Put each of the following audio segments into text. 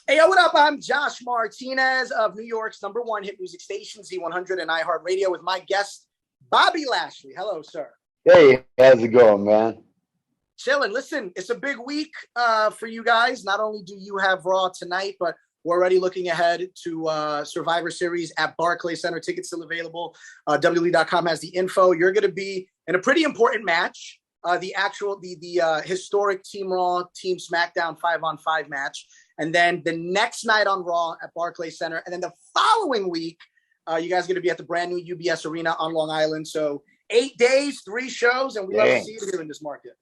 Hey, yo, what up? I'm Josh Martinez of New York's #1 hit music station, Z100 and iHeartRadio, with my guest, Bobby Lashley. Hello, sir. Hey, how's it going, man? Chilling. Listen, it's a big week for you guys. Not only do you have Raw tonight, but we're already looking ahead to Survivor Series at Barclays Center. Tickets still available. WWE.com has the info. You're going to be in a pretty important match. The historic Team Raw, Team SmackDown 5-on-5 match. And then the next night on Raw at Barclays Center. And then the following week, you guys are going to be at the brand new UBS Arena on Long Island. So 8 days, 3 shows, and we love to see you here in this market.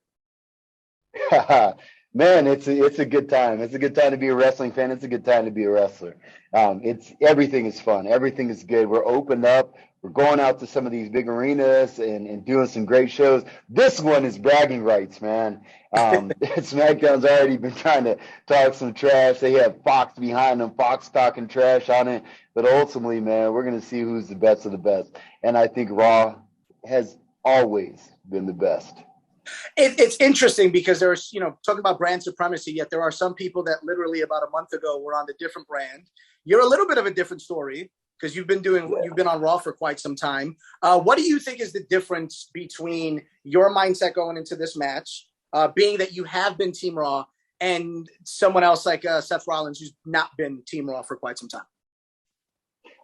Man, it's a good time. It's a good time to be a wrestling fan. It's a good time to be a wrestler. Everything is fun. Everything is good. We're opened up. We're going out to some of these big arenas and doing some great shows. This one is bragging rights, man. SmackDown's already been trying to talk some trash. They have Fox behind them, Fox talking trash on it. But ultimately, man, we're going to see who's the best of the best. And I think Raw has always been the best. It's interesting because there's, talking about brand supremacy, yet there are some people that literally about a month ago were on the different brand. You're a little bit of a different story because you've been on Raw for quite some time. What do you think is the difference between your mindset going into this match, being that you have been Team Raw, and someone else like Seth Rollins, who's not been Team Raw for quite some time?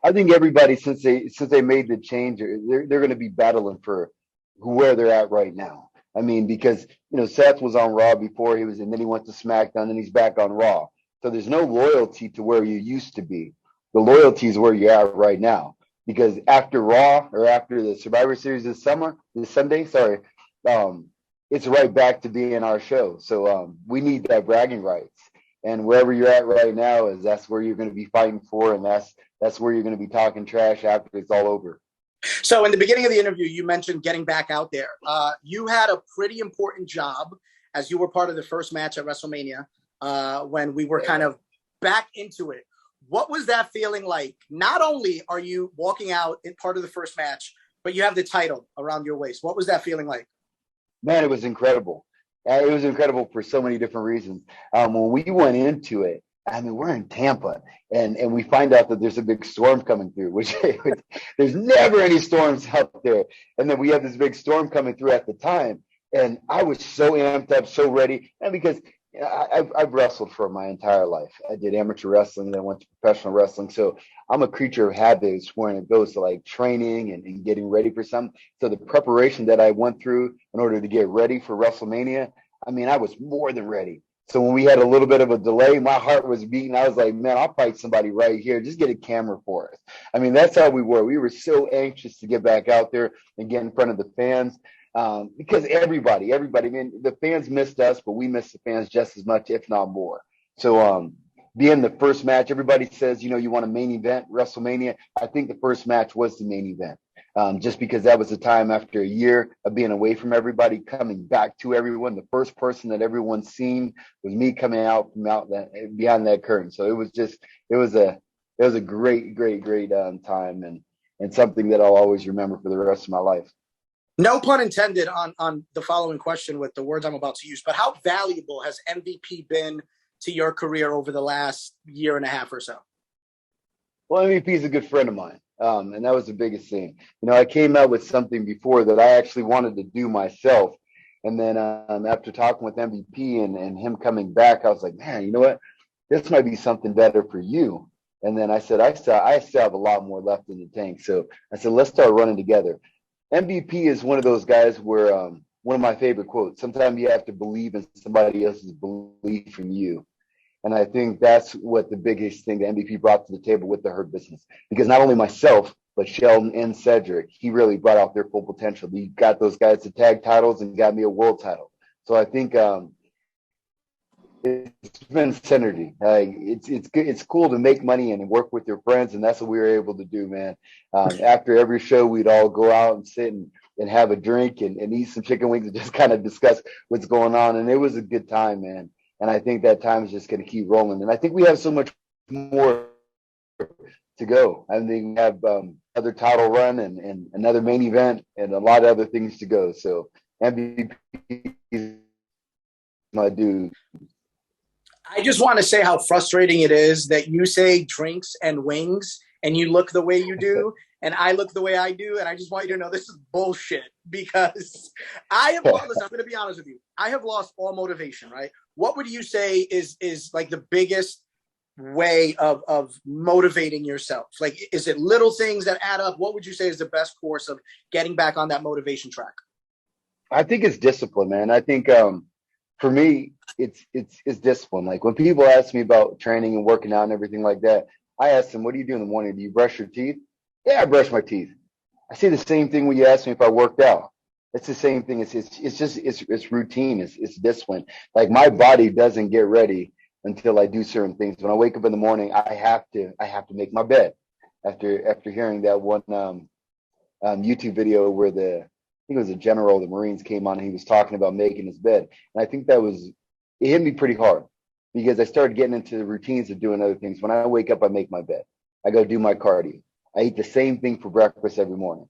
I think everybody, since they made the change, they're going to be battling for where they're at right now. I mean, because, Seth was on Raw before and then he went to SmackDown and he's back on Raw. So there's no loyalty to where you used to be. The loyalty is where you're at right now. Because after Raw or after the Survivor Series this Sunday, it's right back to being our show. So we need that bragging rights. And wherever you're at right now that's where you're going to be fighting for, and that's where you're going to be talking trash after it's all over. So in the beginning of the interview, you mentioned getting back out there. You had a pretty important job as you were part of the first match at WrestleMania when we were kind of back into it. What was that feeling like? Not only are you walking out in part of the first match, but you have the title around your waist. What was that feeling like? Man, it was incredible. It was incredible for so many different reasons. When we went into it, I mean, we're in Tampa, and we find out that there's a big storm coming through, which there's never any storms out there. And then we have this big storm coming through at the time. And I was so amped up, so ready. And because I've wrestled for my entire life. I did amateur wrestling, then went to professional wrestling. So I'm a creature of habits when it goes to like training and getting ready for something. So the preparation that I went through in order to get ready for WrestleMania, I mean, I was more than ready. So when we had a little bit of a delay, my heart was beating. I was like, man, I'll fight somebody right here. Just get a camera for us. I mean, that's how we were. We were so anxious to get back out there and get in front of the fans because everybody, I mean, the fans missed us, but we missed the fans just as much, if not more. So being the first match, everybody says, you want a main event, WrestleMania. I think the first match was the main event. Just because that was the time after a year of being away from everybody, coming back to everyone. The first person that everyone seen was me coming out from behind that curtain. So it was a great time and something that I'll always remember for the rest of my life. No pun intended on the following question with the words I'm about to use, but how valuable has MVP been to your career over the last year and a half or so? Well, MVP is a good friend of mine. And that was the biggest thing. I came out with something before that I actually wanted to do myself. And then after talking with MVP and him coming back, I was like, man, you know what? This might be something better for you. And then I said, I still have a lot more left in the tank. So I said, let's start running together. MVP is one of those guys where one of my favorite quotes, sometimes you have to believe in somebody else's belief in you. And I think that's what the biggest thing that MVP brought to the table with the Hurt Business. Because not only myself, but Sheldon and Cedric, he really brought out their full potential. He got those guys to tag titles and got me a world title. So I think it's been synergy. It's cool to make money and work with your friends, and that's what we were able to do, man. After every show, we'd all go out and sit and have a drink and eat some chicken wings and just kind of discuss what's going on. And it was a good time, man. And I think that time is just going to keep rolling. And I think we have so much more to go. I think we have another title run and another main event and a lot of other things to go. So MVP is my dude. I just want to say how frustrating it is that you say drinks and wings and you look the way you do and I look the way I do. And I just want you to know this is bullshit because I have lost, listen, I'm going to be honest with you. I have lost all motivation, right? What would you say is like the biggest way of motivating yourself? Like, is it little things that add up? What would you say is the best course of getting back on that motivation track? I think it's discipline, man. I think for me, it's discipline. Like when people ask me about training and working out and everything like that, I ask them, "What do you do in the morning? Do you brush your teeth?" Yeah, I brush my teeth. I say the same thing when you ask me if I worked out. It's the same thing. It's routine. It's discipline. Like my body doesn't get ready until I do certain things. When I wake up in the morning, I have to make my bed. After hearing that one YouTube video where I think it was a general of the Marines came on and he was talking about making his bed. And I think it hit me pretty hard because I started getting into the routines of doing other things. When I wake up, I make my bed. I go do my cardio. I eat the same thing for breakfast every morning.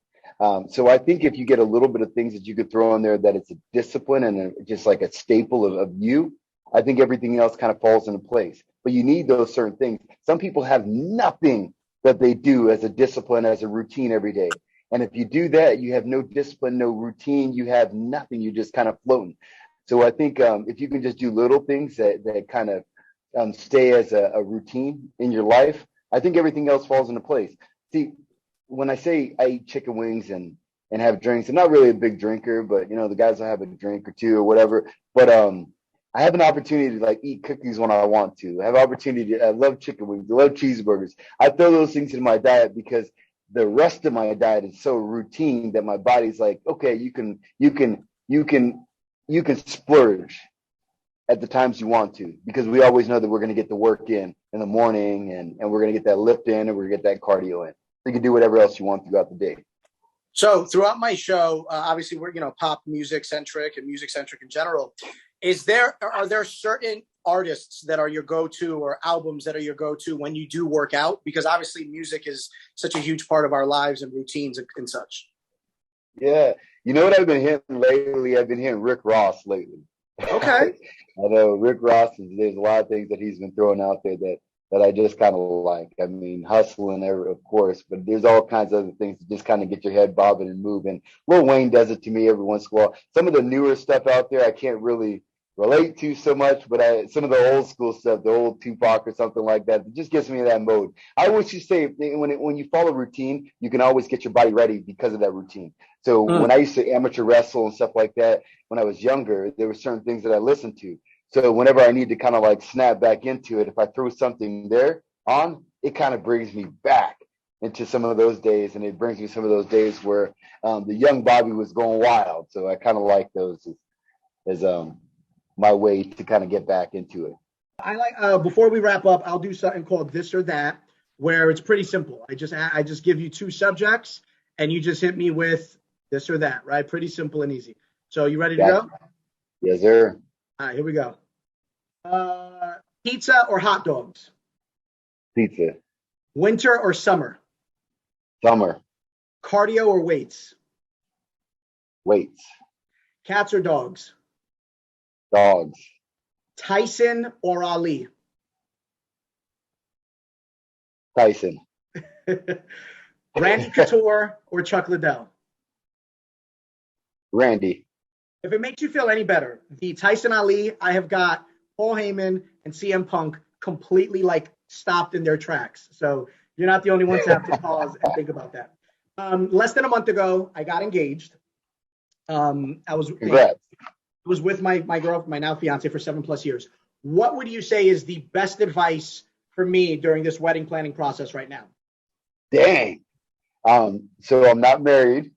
So I think if you get a little bit of things that you could throw in there, that it's a discipline and just like a staple of you, I think everything else kind of falls into place. But you need those certain things. Some people have nothing that they do as a discipline, as a routine every day. And if you do that, you have no discipline, no routine, you have nothing. You're just kind of floating. So I think if you can just do little things that kind of stay as a routine in your life, I think everything else falls into place. See, when I say I eat chicken wings and have drinks, I'm not really a big drinker, but the guys will have a drink or two or whatever. But I have an opportunity to like eat cookies when I want to. I have opportunity. I love chicken wings. I love cheeseburgers. I throw those things in my diet because the rest of my diet is so routine that my body's like, okay, you can splurge at the times you want to, because we always know that we're going to get the work in the morning and we're going to get that lift in and we're going to get that cardio in. So you can do whatever else you want throughout the day. So throughout my show, obviously we're pop music centric and music centric in general. Are there certain artists that are your go-to or albums that are your go-to when you do work out? Because obviously music is such a huge part of our lives and routines and such. Yeah. You know what I've been hitting lately? I've been hitting Rick Ross lately. Okay. I know Rick Ross, there's a lot of things that he's been throwing out there that I just kind of like. I mean, hustling, of course, but there's all kinds of other things to just kind of get your head bobbing and moving. Lil Wayne does it to me every once in a while. Some of the newer stuff out there, I can't really relate to so much, but some of the old school stuff, the old Tupac or something like that, it just gets me in that mode. I always just say when you follow routine, you can always get your body ready because of that routine. So when I used to amateur wrestle and stuff like that, when I was younger, there were certain things that I listened to. So whenever I need to kind of like snap back into it, if I throw something there on, it kind of brings me back into some of those days, and it brings me some of those days where the young Bobby was going wild. So I kind of like those as my way to kind of get back into it. I like before we wrap up, I'll do something called This or That, where it's pretty simple. I just give you two subjects, and you just hit me with this or that, right? Pretty simple and easy. So you ready to go? Yes, sir. All right, here we go. Pizza or hot dogs? Pizza. Winter or summer? Summer. Cardio or weights? Weights. Cats or dogs? Dogs. Tyson or Ali? Tyson. Randy Couture or Chuck Liddell? Randy. If it makes you feel any better, the Tyson Ali, I have got Paul Heyman and CM Punk completely like stopped in their tracks. So you're not the only ones to have to pause and think about that. Less than a month ago, I got engaged. I was with my girl, my now fiance, for 7+ years. What would you say is the best advice for me during this wedding planning process right now? Dang. So I'm not married.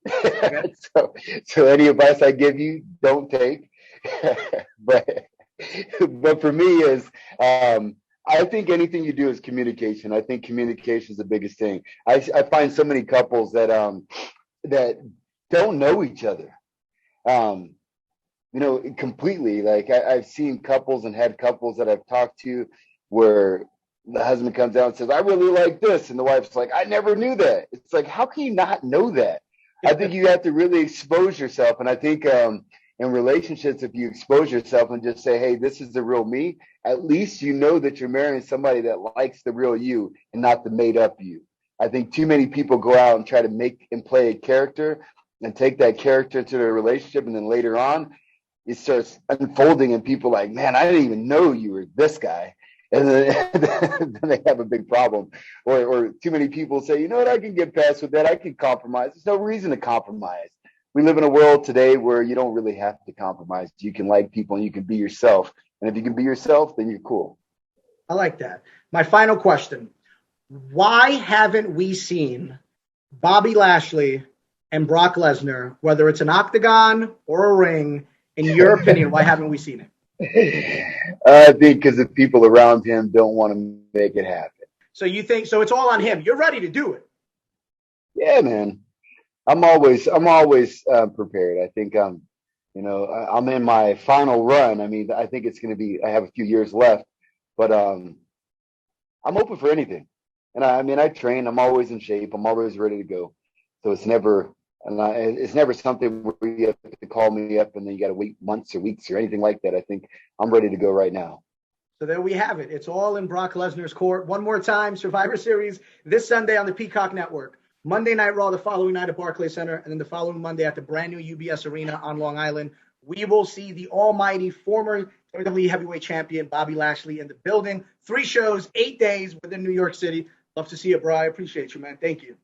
so any advice I give you, don't take. but for me is I think anything you do is communication. I think communication is the biggest thing. I find so many couples that don't know each other. Completely. Like I've seen couples and had couples that I've talked to where the husband comes out and says, I really like this. And the wife's like, I never knew that. It's like, how can you not know that? I think you have to really expose yourself. And I think in relationships, if you expose yourself and just say, hey, this is the real me, at least you know that you're marrying somebody that likes the real you and not the made up you. I think too many people go out and try to make and play a character and take that character to their relationship, and then later on it starts unfolding and people like, man, I didn't even know you were this guy. And then they have a big problem. Or too many people say, you know what, I can get past with that. I can compromise. There's no reason to compromise. We live in a world today where you don't really have to compromise. You can like people and you can be yourself. And if you can be yourself, then you're cool. I like that. My final question. Why haven't we seen Bobby Lashley and Brock Lesnar, whether it's an octagon or a ring, in your opinion, why haven't we seen it? I think because the people around him don't want to make it happen. So you think, so it's all on him. You're ready to do it. Yeah, man. I'm always prepared. I think I'm in my final run. I mean, I think it's going to be, I have a few years left, but I'm open for anything. And I train, I'm always in shape. I'm always ready to go. So it's never something where you have to call me up and then you got to wait months or weeks or anything like that. I think I'm ready to go right now. So there we have it. It's all in Brock Lesnar's court. One more time, Survivor Series this Sunday on the Peacock Network. Monday Night Raw the following night at Barclays Center, and then the following Monday at the brand new UBS Arena on Long Island. We will see the almighty former WWE heavyweight champion Bobby Lashley in the building. 3 shows, 8 days within New York City. Love to see you, bro. I appreciate you, man. Thank you.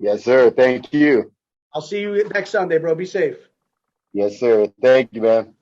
Yes, sir. Thank you. I'll see you next Sunday, bro. Be safe. Yes, sir. Thank you, man.